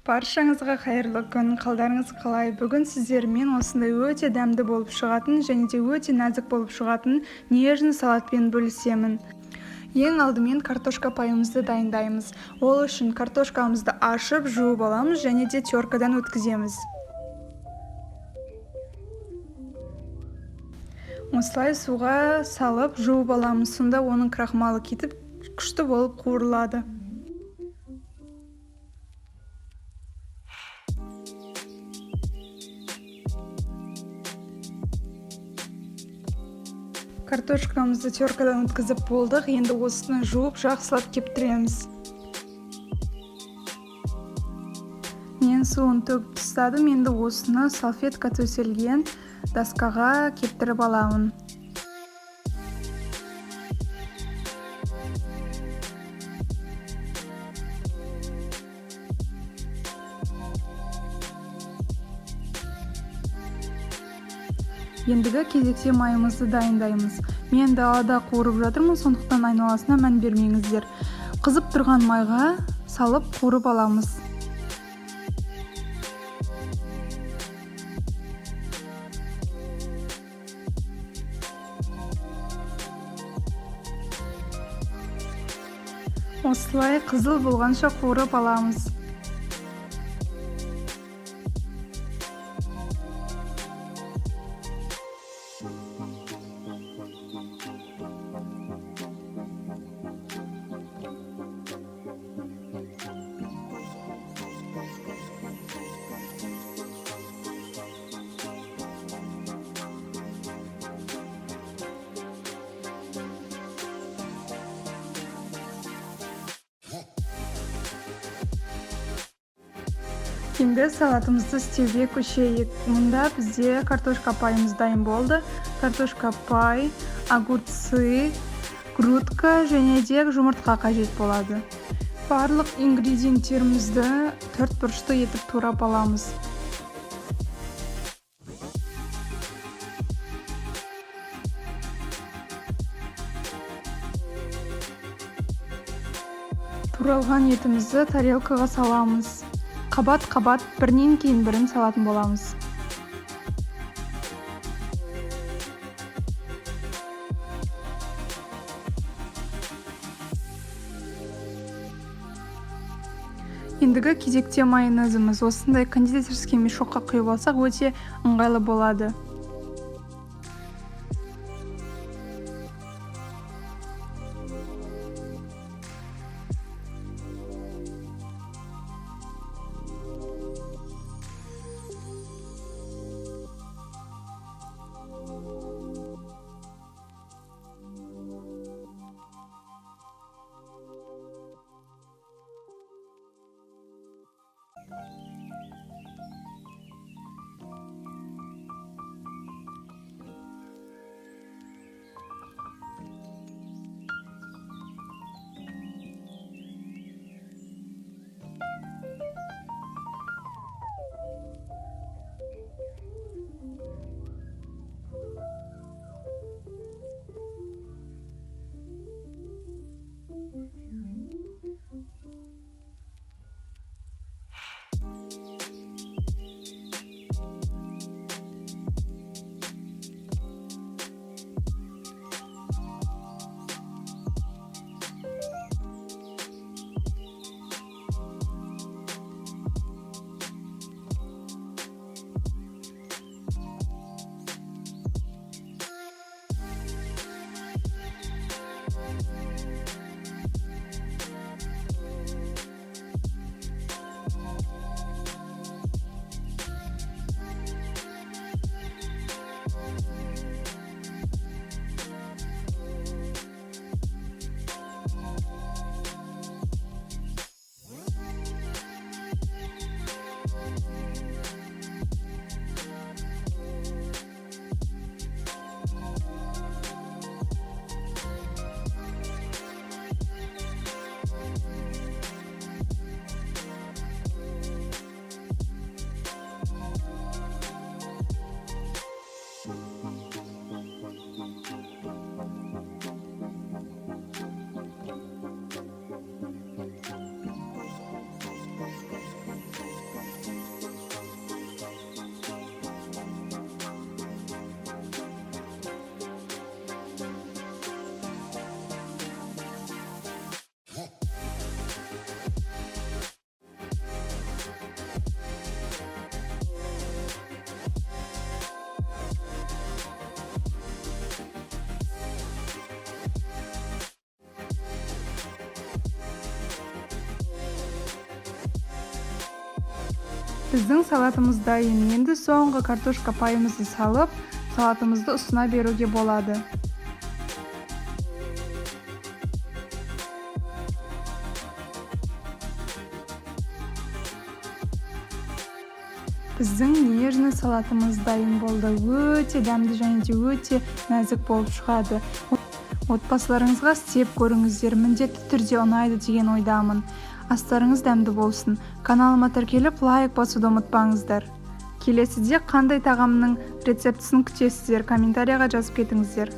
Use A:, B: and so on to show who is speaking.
A: Баршаңызға қайырлы күн, қалдарыңыз қалай? Бүгін сіздермен осындай өте дәмді болып шығатын және де өте нәзік болып шығатын нежный салатпен бөлісемін. Ең алдымен картошка пайымызды дайындаймыз. Ол үшін картошкамызды ашып, жуып аламыз және де теркадан өткіземіз. Осылай суға салып жуып аламыз, сонда оның крахмалы кетіп, күшті болып қуырылады. Картошкамызды теркадан өткізіп болдық. Енді осыны жуып, жақсылап кептіреміз. Мен суын төгіп тастадым. Енді осыны салфетка төселген доскаға кептіріп аламын. Ендігі кезекте майымызды дайындаймыз. Мен далада қуырып жатырмын, сондықтан айналасына мән бермеңіздер. Қызып тұрған майға салып қуырып аламыз. Осылай қызыл болғанша қуырып аламыз. Енді салатымызды істеуге көшейік. Мұнда бізде картошка пайымыз дайын болды. Картошка пай, огурцы, грудка және де жұмыртқа қажет болады. Барлық ингредиенттерімізді төрт бұрышты етіп турап аламыз. Туралған етімізді тарелкаға саламыз. Қабат-қабат бірінен кейін бірін салатын боламыз. Ендігі кезекте майонезіміз. Осындай кондитерский мешокқа құйып алсақ өте ыңғайлы болады. Біздің салатымыз дайын. Енді соңғы картошка пайымызды салып, салатымызды ұсына беруге болады. Біздің нежный салатымыз дайын болды. Өте дәмді және де өте нәзік болып шығады. Отбасыларыңызға істеп көріңіздер, міндетті түрде ұнайды деген ойдамын. Астарыңыз дәмді болсын. Каналыма тіркеліп лайк басуды ұмытпаңыздар. Келесіде қандай тағамның рецептісін күтесіздер, комментарияға жазып кетіңіздер.